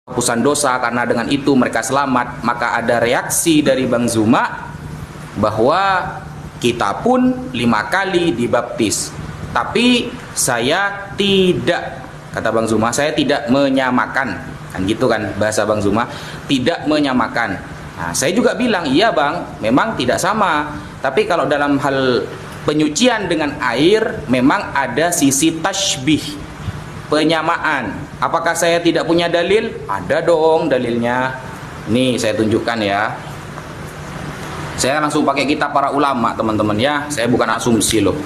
penghapusan dosa karena dengan itu mereka selamat. Maka ada reaksi dari Bang Zuma bahwa kita pun 5 kali dibaptis, tapi saya tidak, kata Bang Zuma, saya tidak menyamakan, kan gitu kan bahasa Bang Zuma, tidak menyamakan. Nah, saya juga bilang iya Bang, memang tidak sama, tapi kalau dalam hal penyucian dengan air memang ada sisi tashbih, penyamaan. Apakah saya tidak punya dalil? Ada dong dalilnya. Nih saya tunjukkan ya. Saya langsung pakai kitab para ulama teman-teman ya. Saya bukan asumsi loh.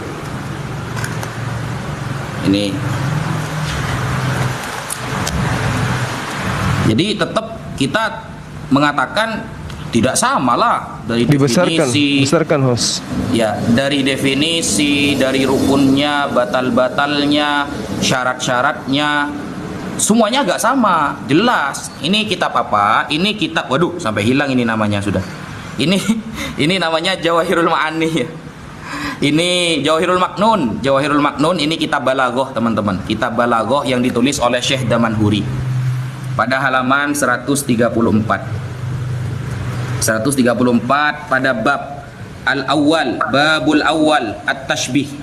Ini. Jadi tetap kita mengatakan tidak sama lah dari definisi. Dibesarkan host. Ya, dari definisi, dari rukunnya, batal-batalnya, syarat-syaratnya, semuanya agak sama, jelas. Ini kitab apa? Ini kitab, waduh, sampai hilang ini namanya sudah. Ini namanya Jawahirul Ma'ani ya. Ini Jawahirul Maknun. Jawahirul Maknun ini kitab balaghah teman-teman. Kitab balaghah yang ditulis oleh Syekh Damanhuri pada halaman 134 pada bab al-awwal, babul awal, at-tashbih.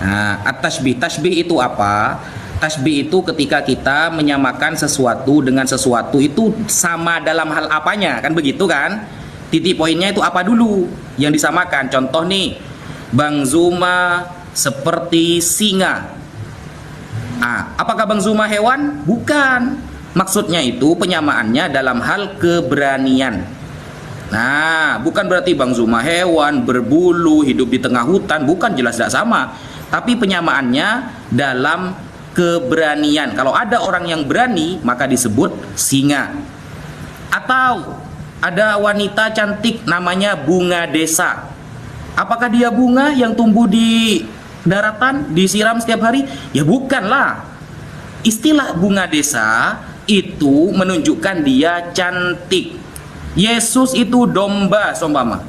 Nah, at-tashbih, tashbih itu apa? Tashbih itu ketika kita menyamakan sesuatu dengan sesuatu itu sama dalam hal apanya, kan begitu kan? Titik poinnya itu apa dulu yang disamakan. Contoh nih, Bang Zuma seperti singa. Apakah Bang Zuma hewan? Bukan. Maksudnya itu penyamaannya dalam hal keberanian. Nah, bukan berarti Bang Zuma hewan, berbulu, hidup di tengah hutan. Bukan, jelas tidak sama. Tapi penyamaannya dalam keberanian. Kalau ada orang yang berani, maka disebut singa. Atau ada wanita cantik namanya bunga desa. Apakah dia bunga yang tumbuh di daratan, disiram setiap hari? Ya bukanlah. Istilah bunga desa itu menunjukkan dia cantik. Yesus itu domba, seumpama.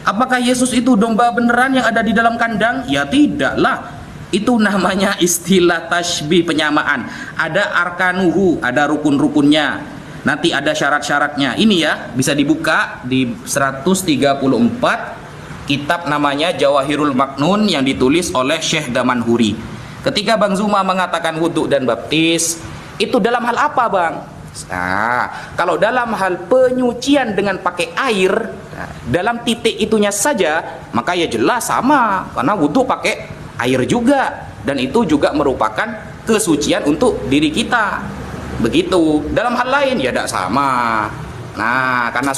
Apakah Yesus itu domba beneran yang ada di dalam kandang? Ya tidaklah. Itu namanya istilah tashbih, penyamaan. Ada arkanuhu, ada rukun-rukunnya. Nanti ada syarat-syaratnya. Ini ya, bisa dibuka di 134, kitab namanya Jawahirul Maknun yang ditulis oleh Syekh Damanhuri. Ketika Bang Zuma mengatakan wudhu dan baptis, itu dalam hal apa Bang? Nah, kalau dalam hal penyucian dengan pakai air, dalam titik itunya saja, maka ya jelas sama, karena wudhu pakai air juga, dan itu juga merupakan kesucian untuk diri kita. Begitu. Dalam hal lain ya tidak sama. Nah, karena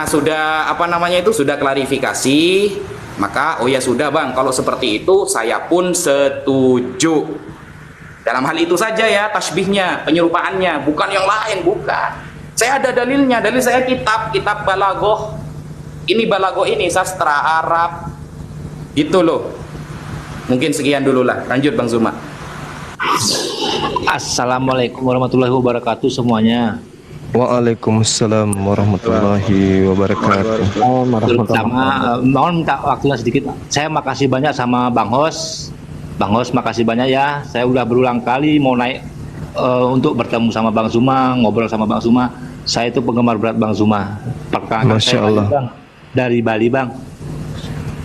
sudah apa namanya itu sudah klarifikasi, maka oh ya sudah Bang, kalau seperti itu saya pun setuju. Dalam hal itu saja ya tasbihnya, penyerupaannya, bukan yang lain, bukan. Saya ada dalilnya, dalil saya kitab balaghah. Ini balaghah ini sastra Arab. Gitu loh. Mungkin sekian dulu lah. Lanjut Bang Zuma. Assalamualaikum warahmatullahi wabarakatuh semuanya. Waalaikumsalam warahmatullahi wabarakatuh. Terutama mohon minta waktunya sedikit. Saya makasih banyak sama Bang Hos. Bang Hos makasih banyak ya. Saya udah berulang kali mau naik untuk bertemu sama Bang Zuma, ngobrol sama Bang Zuma. Saya itu penggemar berat Bang Zuma. Perkenalkan Masya saya Allah. Bang, dari Bali Bang.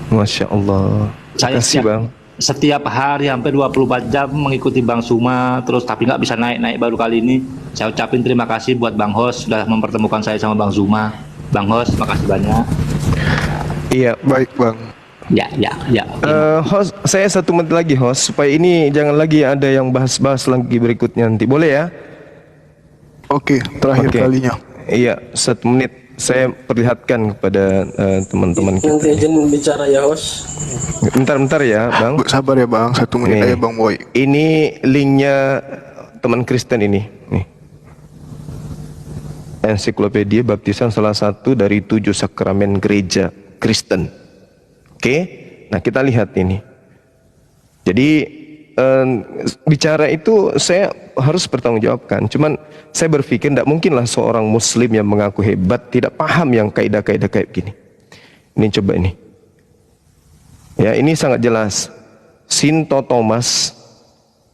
Masya Allah. Terima kasih Bang. Setiap hari hampir 24 jam mengikuti Bang Zuma terus, tapi nggak bisa naik baru kali ini. Saya ucapin terima kasih buat Bang Hos sudah mempertemukan saya sama Bang Zuma. Bang Hos makasih banyak. Iya baik Bang. Ya. Host, saya 1 menit lagi host, supaya ini jangan lagi ada yang bahas-bahas lagi berikutnya nanti, boleh ya? Oke, terakhir kalinya. Iya, 1 menit saya perlihatkan kepada teman-teman kita. Nanti izin bicara ya host. Bentar ya Bang. Sabar ya Bang, 1 menit aja Bang Boy. Ini linknya teman Kristen ini. Nih. Ensiklopedia baptisan salah satu dari 7 sakramen gereja Kristen. Oke, nah kita lihat ini. Jadi bicara itu saya harus bertanggungjawabkan. Cuman saya berpikir tidak mungkinlah seorang Muslim yang mengaku hebat tidak paham yang kaidah-kaidah kayak gini. Ini coba ini. Ya ini sangat jelas. Sinto Thomas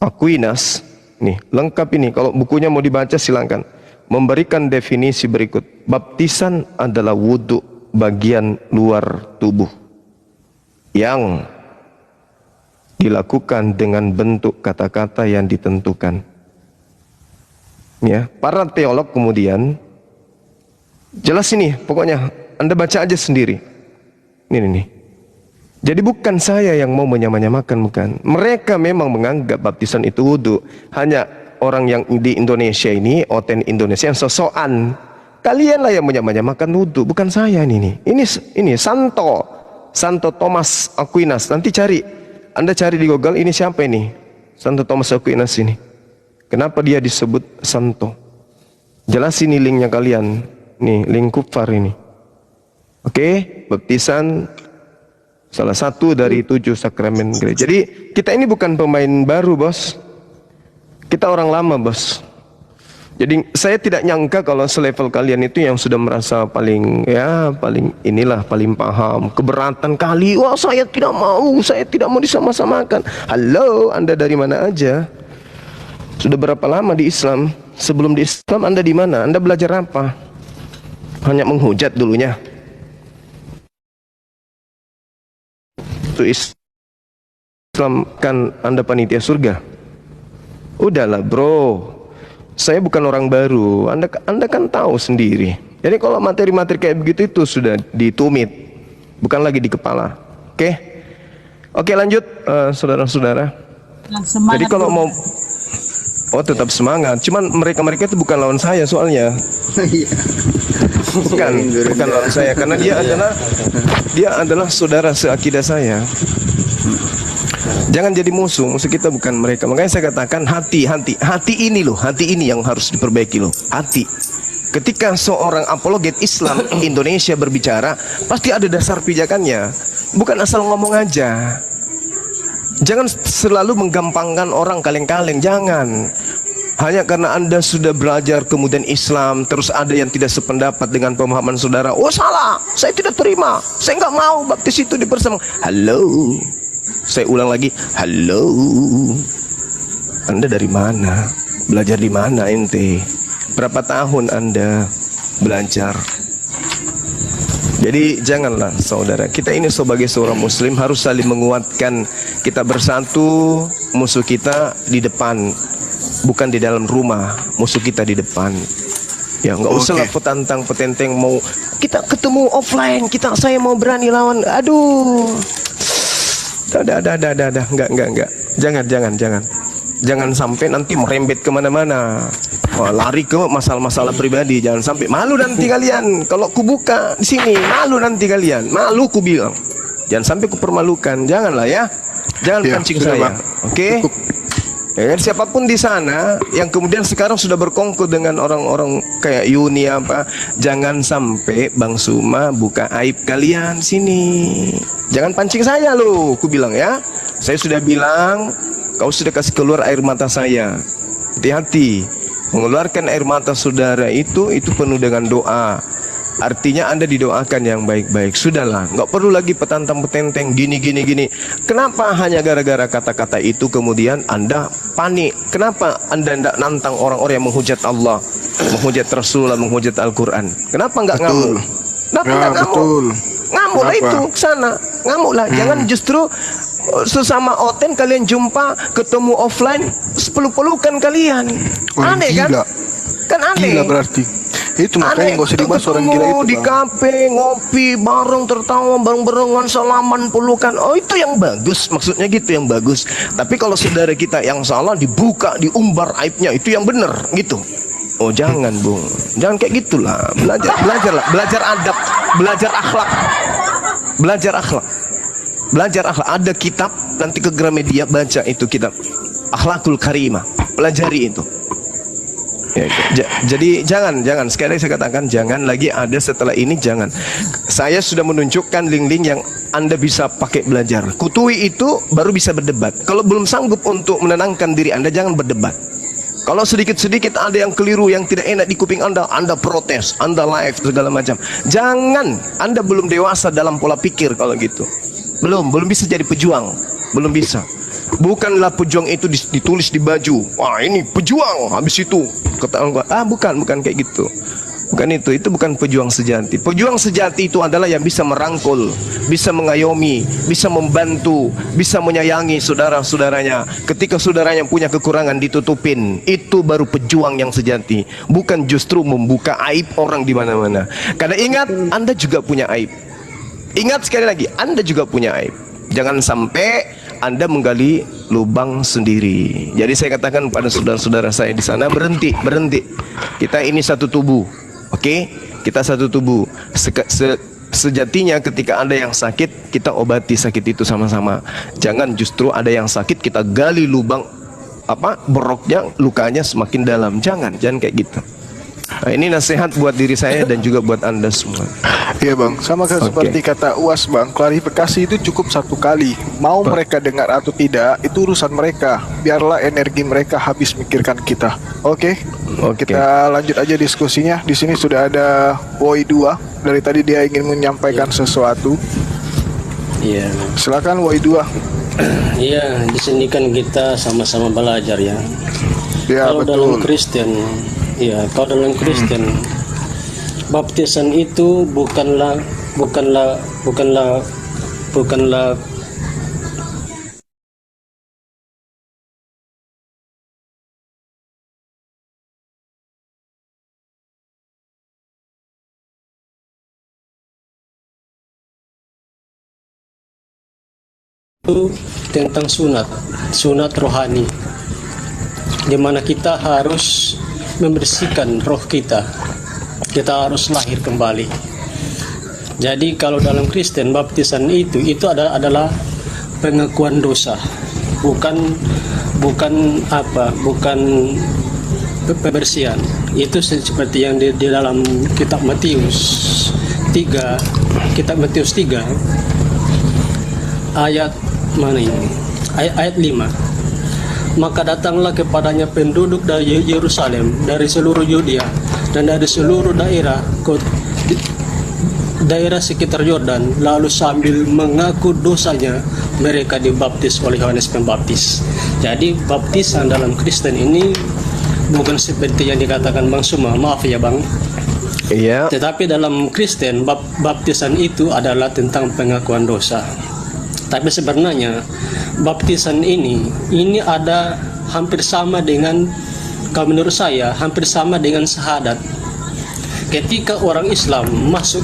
Aquinas Nih, lengkap ini. Kalau bukunya mau dibaca silakan. Memberikan definisi berikut. Baptisan adalah wudhu bagian luar tubuh yang dilakukan dengan bentuk kata-kata yang ditentukan. Ya, para teolog kemudian jelas ini, pokoknya Anda baca aja sendiri. Nih. Jadi bukan saya yang mau menyamakan, bukan. Mereka memang menganggap baptisan itu wudhu. Hanya orang yang di Indonesia ini, oten Indonesia yang sosokan. Kalianlah yang menyamakan wudhu, bukan saya ini. Ini Santo Thomas Aquinas. Nanti Anda cari di Google, ini siapa ini? Santo Thomas Aquinas ini. Kenapa dia disebut santo? Jelas ini linknya kalian. Nih, link kufar ini. Oke, baptisan salah satu dari 7 sakramen gereja. Jadi kita ini bukan pemain baru, bos. Kita orang lama, bos. Jadi saya tidak nyangka kalau selevel kalian itu yang sudah merasa paling paham, keberatan kali. Wah, saya tidak mau disama-samakan. Halo, Anda dari mana aja? Sudah berapa lama di Islam? Sebelum di Islam Anda di mana? Anda belajar apa? Hanya menghujat dulunya. Itu Islam kan Anda panitia surga. Udahlah bro, saya bukan orang baru. Anda kan tahu sendiri. Jadi kalau materi-materi kayak begitu itu sudah ditumit, bukan lagi di kepala. Oke, lanjut saudara-saudara. Jadi kalau mau tetap semangat. Cuman mereka itu bukan lawan saya soalnya. bukan lawan saya, karena dia adalah saudara seakidah saya. Jangan jadi musuh kita bukan mereka. Makanya saya katakan hati ini yang harus diperbaiki loh. Hati. Ketika seorang apologet Islam Indonesia berbicara, pasti ada dasar pijakannya. Bukan asal ngomong aja. Jangan selalu menggampangkan orang kaleng-kaleng, jangan. Hanya karena Anda sudah belajar kemudian Islam, terus ada yang tidak sependapat dengan pemahaman saudara. Oh salah, saya tidak terima, saya nggak mau baptis itu dipersamai. Halo, saya ulang lagi, halo. Anda dari mana? Belajar di mana ente? Berapa tahun Anda belajar? Jadi janganlah saudara, kita ini sebagai seorang muslim harus saling menguatkan. Kita bersatu, musuh kita di depan, bukan di dalam rumah. Musuh kita di depan. Ya nggak usah lah petantang-petenteng mau kita ketemu offline, saya mau berani lawan. Aduh, enggak. Jangan sampai nanti merembet kemana-mana. Lari ke masalah-masalah pribadi. Jangan sampai malu nanti kalian. Kalau ku buka di sini, malu nanti kalian. Malu ku bilang. Jangan sampai ku permalukan. Janganlah ya. Jangan pancing saya. Oke? Ya, siapapun di sana yang kemudian sekarang sudah berkongkol dengan orang-orang kayak Yuni apa, jangan sampai Bang Suma buka aib kalian sini. Jangan pancing saya loh, ku bilang ya. Saya sudah bilang, kau sudah kasih keluar air mata saya. Hati-hati. Mengeluarkan air mata saudara itu penuh dengan doa. Artinya Anda didoakan yang baik-baik. Sudahlah, nggak perlu lagi petantang-petenteng gini. Kenapa hanya gara-gara kata-kata itu kemudian Anda panik? Kenapa Anda tidak nantang orang-orang yang menghujat Allah, menghujat Rasulullah, menghujat Al-Quran? Kenapa nggak ngamuk? Kenapa nggak ngamuk? Ngamuklah itu sana, ngamuklah. Jangan justru sesama oten kalian jumpa, ketemu offline, peluk-pelukan kalian. Aneh kan? Kan aneh. Gila berarti. Itu makanya nggak usah dibahas orang gila itu. Di kafe ngopi bareng, tertawa bareng-barengan, salaman, pelukan. Oh itu yang bagus, maksudnya gitu yang bagus. Tapi kalau saudara kita yang salah dibuka, diumbar aibnya, itu yang benar gitu. Oh jangan bung, jangan kayak gitulah. Belajarlah, belajar adab, belajar akhlak, belajar akhlak. Ada kitab, nanti ke Gramedia baca itu kitab Akhlakul Karimah, pelajari itu. Ya, jadi jangan sekali lagi saya katakan jangan lagi ada setelah ini, jangan. Saya sudah menunjukkan link-link yang Anda bisa pakai belajar. Kutui itu baru bisa berdebat. Kalau belum sanggup untuk menenangkan diri Anda, jangan berdebat. Kalau sedikit-sedikit ada yang keliru, yang tidak enak di kuping Anda protes, Anda live segala macam. Jangan, Anda belum dewasa dalam pola pikir kalau gitu. Belum bisa jadi pejuang, belum bisa. Bukanlah pejuang itu ditulis di baju. Wah, ini pejuang. Habis itu kata bukan kayak gitu. Bukan itu bukan pejuang sejati. Pejuang sejati itu adalah yang bisa merangkul, bisa mengayomi, bisa membantu, bisa menyayangi saudara-saudaranya. Ketika saudaranya punya kekurangan ditutupin. Itu baru pejuang yang sejati. Bukan justru membuka aib orang di mana-mana. Karena ingat, Anda juga punya aib. Ingat sekali lagi, Anda juga punya aib. Jangan sampai Anda menggali lubang sendiri. Jadi saya katakan pada saudara-saudara saya di sana, berhenti. Kita ini satu tubuh. Oke, kita satu tubuh. Sejatinya ketika ada yang sakit, kita obati sakit itu sama-sama. Jangan justru ada yang sakit kita gali lubang beroknya, lukanya semakin dalam. Jangan kayak gitu. Nah, ini nasihat buat diri saya dan juga buat Anda semua. Iya bang, sama seperti kata UAS bang, klarifikasi itu cukup satu kali. Mau mereka dengar atau tidak, itu urusan mereka. Biarlah energi mereka habis mikirkan kita. Oke. Kita lanjut aja diskusinya. Di sini sudah ada Woi 2. Dari tadi dia ingin menyampaikan sesuatu. Iya. Silakan Woi 2. Iya, di sini kan kita sama-sama belajar ya. Ya, Kalau betul. dalam Kristen, kalau dalam Kristen, baptisan itu bukanlah itu tentang sunat rohani, di mana kita harus membersihkan roh kita harus lahir kembali. Jadi kalau dalam Kristen, baptisan itu adalah pengakuan dosa, bukan pembersihan. Itu seperti yang di dalam kitab Matius 3 ayat mana ini? Ayat 5. Maka datanglah kepadanya penduduk dari Yerusalem, dari seluruh Yudea dan dari seluruh daerah sekitar Yordan, lalu sambil mengaku dosanya mereka dibaptis oleh Yohanes Pembaptis. Jadi baptisan dalam Kristen ini bukan seperti yang dikatakan Bang Suma, maaf ya Bang. Iya. Tetapi dalam Kristen baptisan itu adalah tentang pengakuan dosa. Tapi sebenarnya baptisan ini ada hampir sama dengan, kalau menurut saya hampir sama dengan syahadat. Ketika orang Islam masuk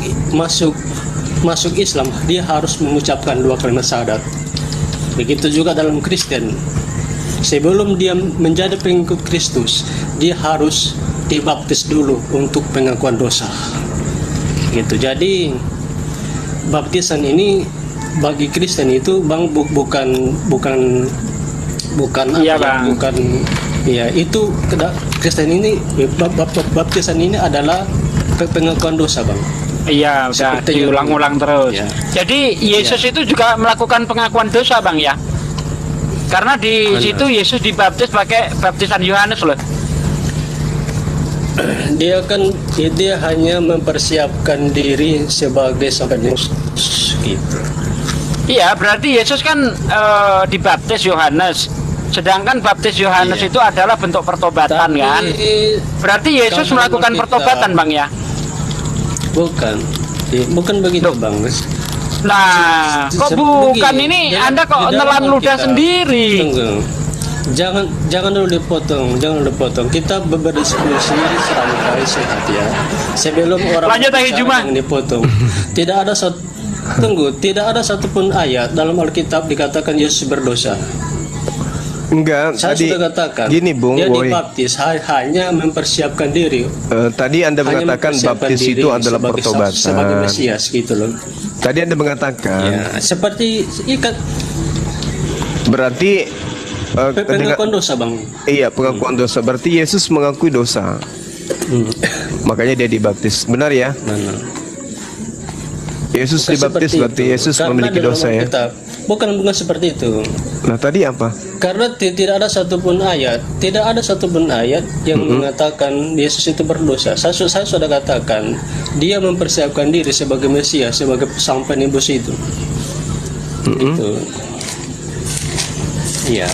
Islam, dia harus mengucapkan 2 kalimat syahadat. Begitu juga dalam Kristen. Sebelum dia menjadi pengikut Kristus, dia harus dibaptis dulu untuk pengakuan dosa. Gitu. Jadi baptisan ini bagi Kristen itu Bang bukan itu Kristen ini baptisan ini adalah pengakuan dosa Bang. Iya, udah diulang-ulang terus. Ya. Jadi Yesus itu juga melakukan pengakuan dosa Bang ya. Karena di situ Yesus dibaptis pakai baptisan Yohanes loh. Dia hanya mempersiapkan diri sebagai sampai gitu. Iya, berarti Yesus kan dibaptis Yohanes. Sedangkan baptis Yohanes itu adalah bentuk pertobatan. Tapi, kan? Berarti Yesus melakukan pertobatan Bang ya? Bukan begitu Bang. Nah, kok bukan ini? Anda kok nelan ludah sendiri? Tunggu. Jangan dulu dipotong. Kita berdiskusi santai sehat ya. Sebelum orang lanjut lagi Juma yang dipotong. Tidak ada satupun ayat dalam Alkitab dikatakan Yesus berdosa. Enggak, Saya tadi sudah katakan gini Bung dia Boy. dibaptis hanya mempersiapkan diri. Tadi Anda mengatakan baptis itu adalah pertobatan. Sebagai Mesias gitu loh. Tadi Anda mengatakan seperti ikat berarti pengakuan dosa Bang. Iya, pengakuan dosa. Berarti Yesus mengakui dosa. Makanya dia dibaptis. Benar ya? Mana? Yesus dibaptis berarti Yesus memiliki dosa ya? Bukan seperti itu. Nah tadi apa? Karena tidak ada satupun ayat yang mengatakan Yesus itu berdosa. Saya sudah katakan dia mempersiapkan diri sebagai Mesias, sebagai sang penebus itu. Itu. Iya.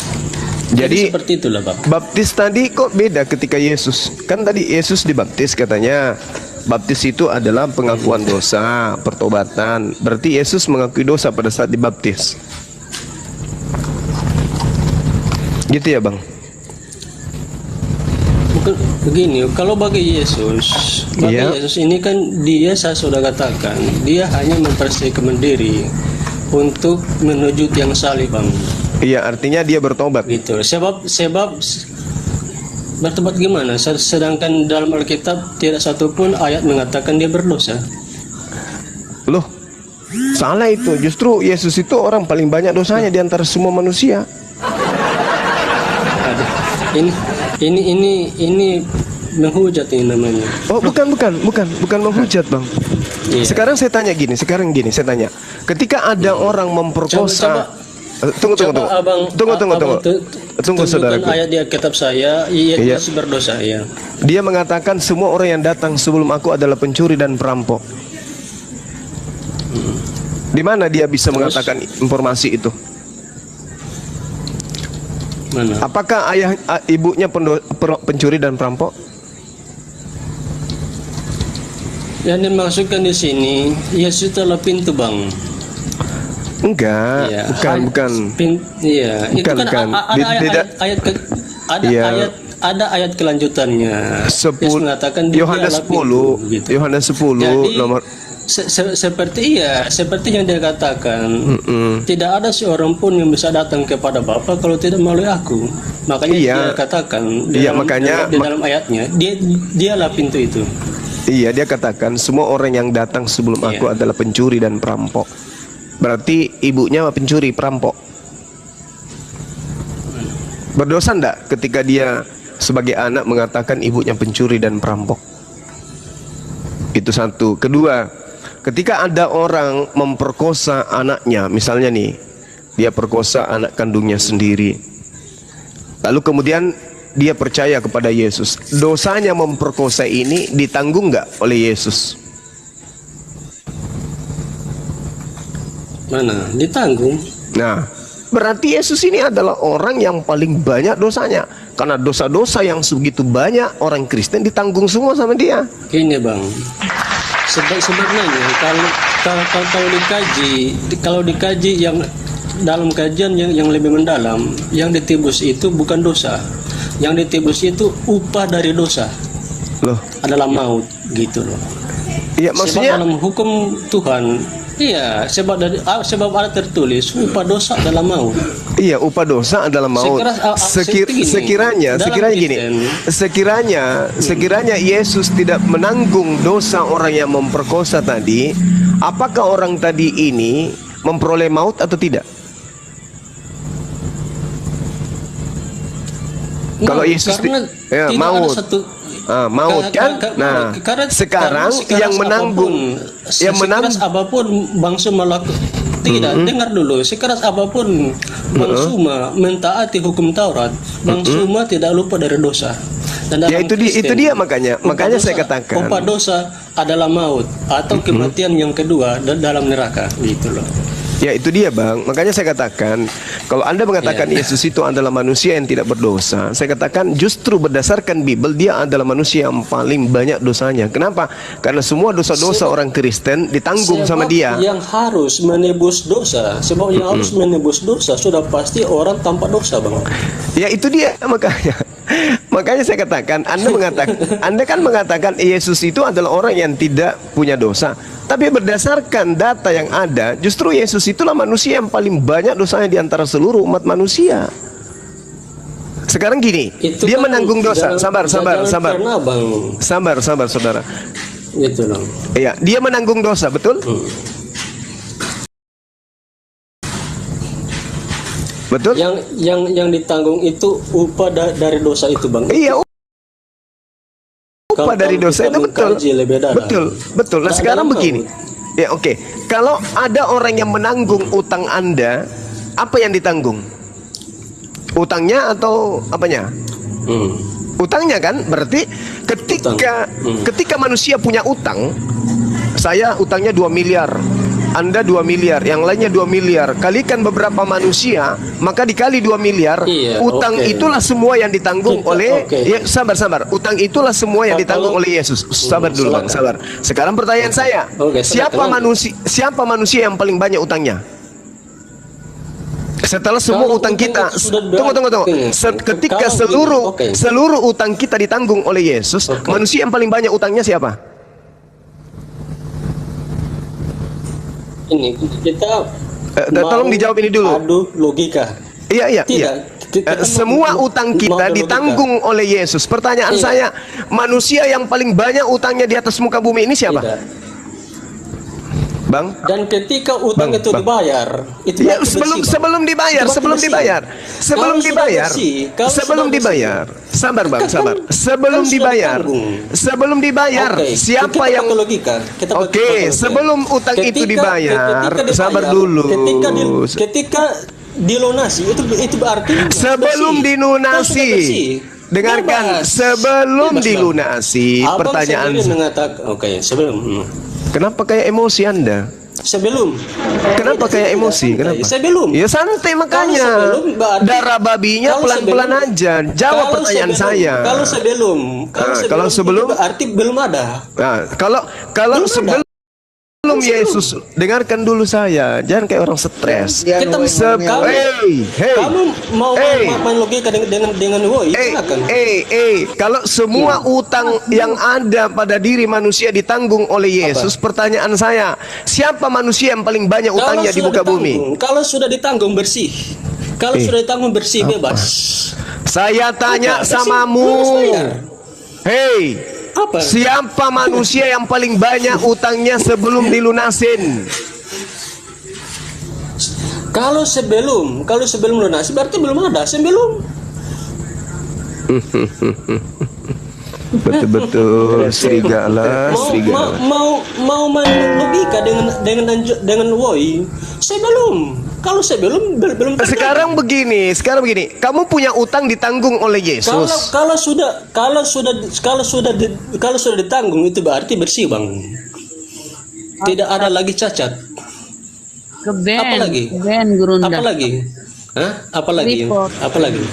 Jadi seperti itulah, Bang. baptis tadi kok beda ketika Yesus? Kan tadi Yesus dibaptis katanya. Baptis itu adalah pengakuan dosa, pertobatan. Berarti Yesus mengakui dosa pada saat dibaptis. Gitu ya, Bang? Bukan begini, kalau bagi Yesus Iya. ini kan dia, saya sudah katakan, dia hanya mempersiapkan diri untuk menuju yang salib, Bang. Iya, artinya dia bertobat. Gitu. Sebab bertobat gimana? Sedangkan dalam Alkitab tidak satupun ayat mengatakan dia berdosa. Loh, salah itu. Justru Yesus itu orang paling banyak dosanya di antara semua manusia. Aduh, ini menghujat ini namanya. Oh, bukan menghujat, Bang. Iya. Sekarang saya tanya gini, saya tanya. Ketika ada orang memperkosa, tunggu, Abang, Tunggu, saudaraku. Ayat di Alkitab saya, Iya. Yesus berdosa, ya. Dia mengatakan semua orang yang datang sebelum aku adalah pencuri dan perampok. Di mana dia bisa mengatakan informasi itu? Mana? Apakah ibunya pencuri dan perampok? Yang dimaksudkan di sini, Yesus adalah pintu, Bang. Enggak, Iya. bukan. Iya, itu Bukan, kan bukan. ada ayat kelanjutannya. Yesus mengatakan dia Yohanes adalah pintu, 10, gitu. Yohanes 10 Jadi, nomor seperti yang dia katakan, tidak ada seorang pun yang bisa datang kepada Bapa kalau tidak melalui aku. Makanya Iya. dia katakan Iya, makanya di dalam ayatnya, dialah pintu itu. Iya, dia katakan semua orang yang datang sebelum Iya. aku adalah pencuri dan perampok. Berarti ibunya pencuri, perampok. Berdosa enggak ketika dia sebagai anak mengatakan ibunya pencuri dan perampok? Itu satu. Kedua, ketika ada orang memperkosa anaknya, misalnya nih, dia perkosa anak kandungnya sendiri, lalu kemudian dia percaya kepada Yesus, dosanya memperkosa ini ditanggung nggak oleh Yesus? Mana? Ditanggung. Nah, berarti Yesus ini adalah orang yang paling banyak dosanya, karena dosa-dosa yang sebegitu banyak orang Kristen ditanggung semua sama dia. Gini, Bang. Sebenarnya kalau dikaji yang dalam kajian yang lebih mendalam, yang ditebus itu bukan dosa. Yang ditebus itu upah dari dosa. Loh, Adalah maut, gitu loh. iya maksudnya, Sebab dalam hukum Tuhan, iya, sebab ada tertulis upah dosa adalah maut. iya, upah dosa adalah maut. Sekiranya Yesus tidak menanggung dosa orang yang memperkosa tadi, apakah orang tadi ini memperoleh maut atau tidak? Kalau Yesus maut, maut kan? Nah, sekarang yang menanggung, apapun bangsa melakukan, tidak, dengar dulu, sekeras apapun bangsuma mentaati hukum Taurat, bangsuma tidak lupa dari dosa. Dan ya dalam itu dia makanya saya katakan upah dosa adalah maut atau kematian yang kedua dalam neraka, gitu loh. ya itu dia, Bang. Makanya saya katakan, kalau Anda mengatakan Yesus itu adalah manusia yang tidak berdosa, saya katakan justru berdasarkan Bible dia adalah manusia yang paling banyak dosanya. Kenapa? Karena semua dosa-dosa orang Kristen ditanggung sama dia. Yang harus menebus dosa, sebab yang harus menebus dosa sudah pasti orang tanpa dosa, Bang. Ya itu dia makanya. Makanya saya katakan, Anda kan mengatakan Yesus itu adalah orang yang tidak punya dosa. Tapi berdasarkan data yang ada, justru Yesus itulah manusia yang paling banyak dosanya di antara seluruh umat manusia. Sekarang gini, Itu dia kan menanggung dosa. Sabar, karena, Bang. sabar, saudara. Gitu loh. Iya, dia menanggung dosa, betul? Betul? Yang ditanggung itu upah dari dosa itu, Bang. Iya, upah Kalau dari dosa kita itu betul. mengkaji lebih dalam. Betul. Nah, Nah, sekarang dalam begini. Ya, oke. Kalau ada orang yang menanggung utang Anda, apa yang ditanggung? Utangnya atau apanya? Utangnya kan? Berarti ketika manusia punya utang, saya utangnya 2 miliar. Anda 2 miliar, yang lainnya 2 miliar. Kalikan beberapa manusia, maka dikali 2 miliar. Iya, Utang oke. itulah semua yang ditanggung Kita- oleh oke. ya, sabar. Utang itulah semua yang ditanggung Kalau- oleh Yesus. Sabar dulu Bang, silakan. sabar. Sekarang pertanyaan saya, Oke, silakan. siapa manusia yang paling banyak utangnya? Setelah semua Kalau utang utang kita, itu sudah tunggu. oke. Ketika Kalau oke. seluruh utang kita ditanggung oleh Yesus, Oke. manusia yang paling banyak utangnya siapa? Ini kita Tolong dijawab ini dulu. Adu logika. Iya. Tidak. Kita Semua mau- utang mau kita adu ditanggung oleh Yesus. Pertanyaan Iya. saya, manusia yang paling banyak utangnya di atas muka bumi ini siapa? Tidak. Bang? Dan ketika utang Bang, itu Bang. dibayar, itu Ya, berarti sebelum bersih, Bang. sebelum dibayar, Itu berarti sebelum bersih. dibayar, sebelum Kalau sudah dibayar, bersih, kalau sebelum sudah dibayar. Sabar Bang, Kan- sabar. Sebelum kan sudah dibayar, ditanggung. sebelum dibayar, Oke, siapa kita yang pakai logika. Kita pakai Oke, logika. sebelum utang itu dibayar, sabar dulu. Ketika dilunasi itu berarti Sebelum bersih. dilunasi. Kan sudah bersih. Dengarkan, Bebas. sebelum Bebas, Bang. dilunasi, Abang pertanyaan sendiri mengatakan, oke, sebelum. kenapa kayak emosi Anda? Sebelum. Kenapa kayak emosi? Kenapa? Sebelum. Ya santai makanya. Kalau sebelum, berarti- Darah babinya kalau pelan-pelan sebelum- aja. Jawab Kalau pertanyaan sebelum- saya. Kalau sebelum itu berarti belum ada. Nah, kalau Belum sebelum Yesus, dengarkan dulu saya. Jangan kayak orang stres. Kita kamu, Hey. kamu mau Hey. main logika dengan woi, silakan. Kalau semua utang yang ada pada diri manusia ditanggung oleh Yesus, pertanyaan saya, siapa manusia yang paling banyak utangnya di muka bumi? Kalau sudah ditanggung bersih. Kalau sudah ditanggung bersih bebas. Saya tanya Apa? samamu. Bebas bayar. Hey, Apa? siapa manusia yang paling banyak utangnya sebelum dilunasin? Kalau sebelum lunasi berarti belum ada. Sebelum Betul-betul serigala. mau main logika dengan woi sebelum. Kalau sebelum belum terjadi. Sekarang begini. Kamu punya utang ditanggung oleh Yesus. Kalau sudah ditanggung itu berarti bersih, Bang. Tidak ada lagi cacat. Apa lagi? Gurunda. Apa lagi? Hah? Apa lagi? Report. Apa lagi?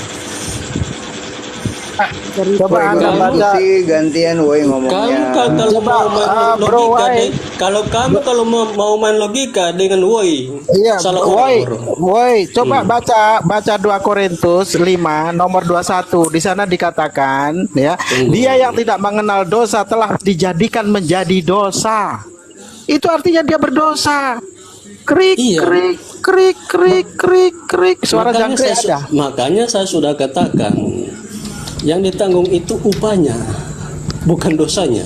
Coba Anda baca gantian woi ngomongnya. Kalau kamu mau main logika dengan woi. Iya, salah woi, orang, bro. woi, coba baca 2 Korintus 5 nomor 21. Di sana dikatakan ya, dia yang tidak mengenal dosa telah dijadikan menjadi dosa. Itu artinya dia berdosa. Krik, Iya. krik. Suara jangkrik ada. Makanya saya sudah katakan yang ditanggung itu upahnya, bukan dosanya.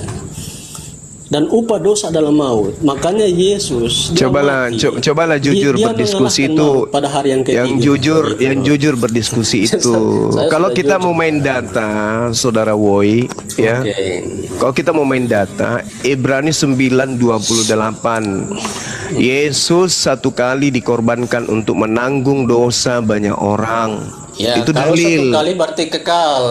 Dan upah dosa adalah maut. Makanya Yesus dia mati. Cobalah jujur Dia berdiskusi mengalahkan itu. maut pada hari yang ketiga. Yang jujur berdiskusi itu. Saya Kalau sudah kita jujur. mau main data, Saudara Woi, ya. Oke. Kalau kita mau main data, Ibrani 9:28. Yesus satu kali dikorbankan untuk menanggung dosa banyak orang. Ya, Itu kalau dalil. satu kali berarti kekal.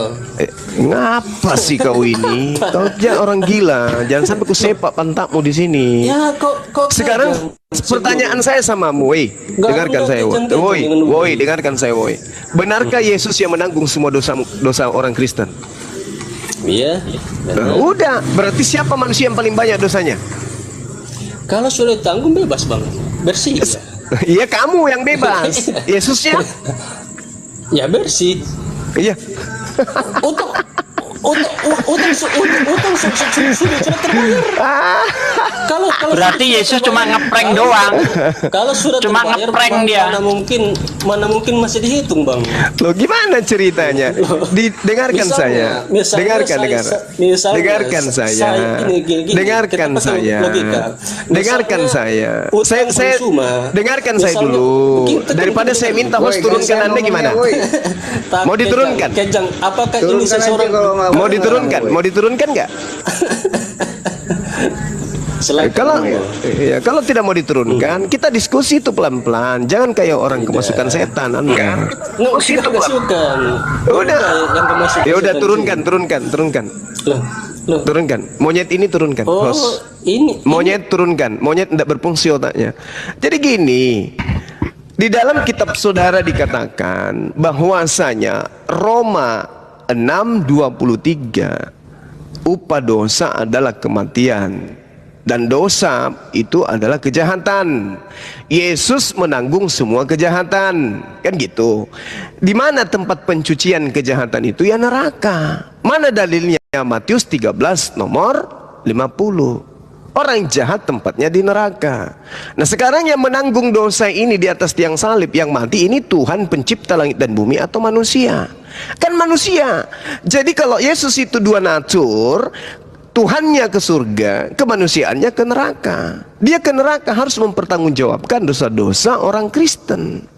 Ngapa sih kau ini? Kau jangan orang gila. Jangan sampai ku sepak pantatmu di sini. Ya, kok Sekarang pertanyaan saya sama woi, dengarkan saya woi, dengarkan saya woi. Benarkah Yesus yang menanggung semua dosa orang Kristen? Iya. Udah, berarti siapa manusia yang paling banyak dosanya? Kalau sudah ditanggung bebas, Bang. Bersih. Ya. Iya, kamu yang bebas. Yesusnya? Ya bersih. Iya. Utang sudah terbayar. Kalau Berarti Yesus cuma ngeprank doang. Kalau sudah Cuma terbayar, ngeprank Bang, dia. mana mungkin masih dihitung, Bang. Loh, gimana ceritanya? Dengarkan saya. Dengarkan Dengarkan saya. Dengarkan saya. Dengarkan saya. Saya dengarkan saya dulu. Daripada saya minta host turunkan Anda gimana? Mau diturunkan? Kejang, apakah ini Turunkan aja seseorang kalau nggak Mau diturunkan? Mau diturunkan nggak? Kalau tidak mau diturunkan, kita diskusi itu pelan-pelan. Jangan kayak orang kemasukan setan Anda. Kemasukan. Udah. Yang kemasukan Ya udah setan turunkan. Loh, Loh. Turunkan. Monyet ini turunkan. Oh, Host. ini Monyet turunkan. Monyet tidak berfungsi otaknya. Jadi gini, di dalam kitab saudara dikatakan bahwasanya Roma 6:23 upah dosa adalah kematian dan dosa itu adalah kejahatan. Yesus menanggung semua kejahatan, kan gitu. Di mana tempat pencucian kejahatan itu? Ya neraka. Mana dalilnya? Matius 13 nomor 50. Orang jahat tempatnya di neraka. Nah sekarang yang menanggung dosa ini di atas tiang salib, yang mati ini Tuhan pencipta langit dan bumi atau manusia? Kan manusia. Jadi kalau Yesus itu dua natur, Tuhannya ke surga, kemanusiaannya ke neraka. Dia ke neraka harus mempertanggungjawabkan dosa-dosa orang Kristen.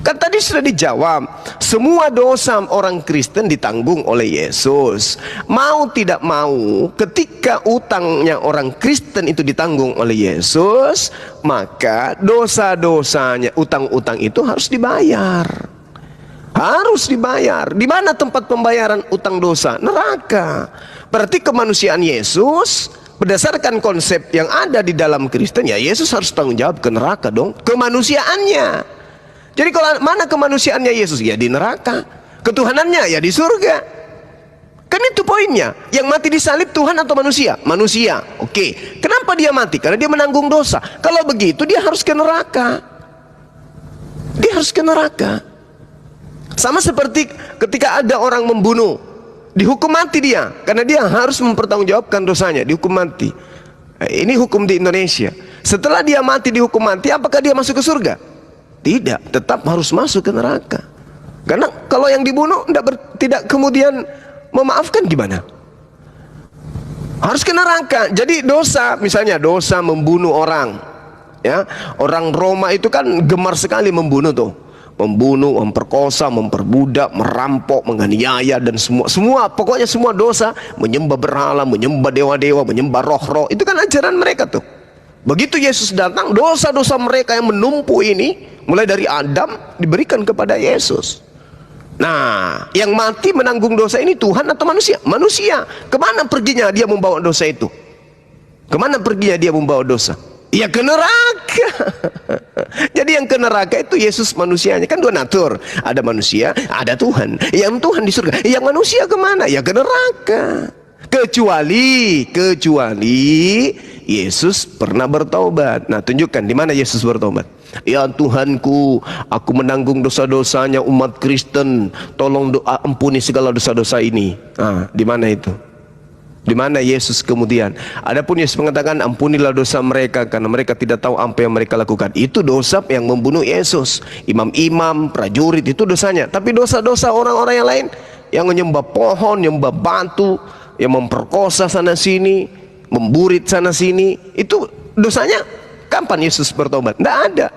Kan tadi sudah dijawab, semua dosa orang Kristen ditanggung oleh Yesus. Mau tidak mau, ketika utangnya orang Kristen itu ditanggung oleh Yesus, maka dosa-dosanya, utang-utang itu harus dibayar. Harus dibayar. Di mana tempat pembayaran utang dosa? Neraka. Berarti kemanusiaan Yesus berdasarkan konsep yang ada di dalam Kristen, ya Yesus harus tanggung jawab ke neraka dong, kemanusiaannya. Jadi kalau mana kemanusiaannya Yesus? Ya di neraka. Ketuhanannya ya di surga. Kan itu poinnya. Yang mati di salib Tuhan atau manusia? Manusia. Oke. Kenapa dia mati? Karena dia menanggung dosa. Kalau begitu dia harus ke neraka. Dia harus ke neraka. Sama seperti ketika ada orang membunuh, dihukum mati dia, karena dia harus mempertanggungjawabkan dosanya, dihukum mati. Ini hukum di Indonesia. Setelah dia mati dihukum mati, apakah dia masuk ke surga? Tidak, tetap harus masuk ke neraka. Karena kalau yang dibunuh tidak kemudian memaafkan, gimana? Harus ke neraka. Jadi dosa, misalnya dosa membunuh orang, ya, orang Roma itu kan gemar sekali membunuh tuh. Membunuh, memperkosa, memperbudak, merampok, menganiaya, dan semua pokoknya semua dosa, menyembah berhala, menyembah dewa-dewa, menyembah roh-roh, itu kan ajaran mereka tuh. Begitu Yesus datang, dosa-dosa mereka yang menumpuk ini mulai dari Adam diberikan kepada Yesus. Nah, yang mati menanggung dosa ini Tuhan atau manusia? Manusia. Kemana perginya dia membawa dosa itu? Kemana perginya dia membawa dosa? Ya ke neraka. Jadi yang ke neraka itu Yesus manusianya. Kan dua natur, ada manusia, ada Tuhan. Yang Tuhan di surga, yang manusia kemana? Ya ke neraka. Kecuali Yesus pernah bertobat. Nah, tunjukkan di mana Yesus bertobat. Ya Tuhanku, aku menanggung dosa-dosanya umat Kristen. Tolong ampuni segala dosa-dosa ini. Nah, di mana itu? Di mana Yesus kemudian? Adapun Yesus mengatakan, ampunilah dosa mereka karena mereka tidak tahu apa yang mereka lakukan. Itu dosa yang membunuh Yesus. Imam-imam, prajurit, itu dosanya. Tapi dosa-dosa orang-orang yang lain, yang menyembah pohon, menyembah batu, yang memperkosa sana sini, memburit sana sini, itu dosanya kapan Yesus bertobat? Tidak ada.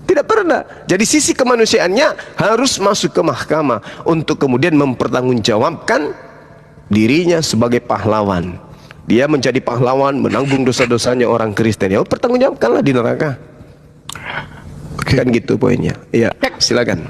Tidak pernah. Jadi sisi kemanusiaannya harus masuk ke mahkamah untuk kemudian mempertanggungjawabkan dirinya sebagai pahlawan. Dia menjadi pahlawan, menanggung dosa-dosanya orang Kristen. Ya pertanggungjawabkanlah di neraka. Kan gitu poinnya. Iya, silakan.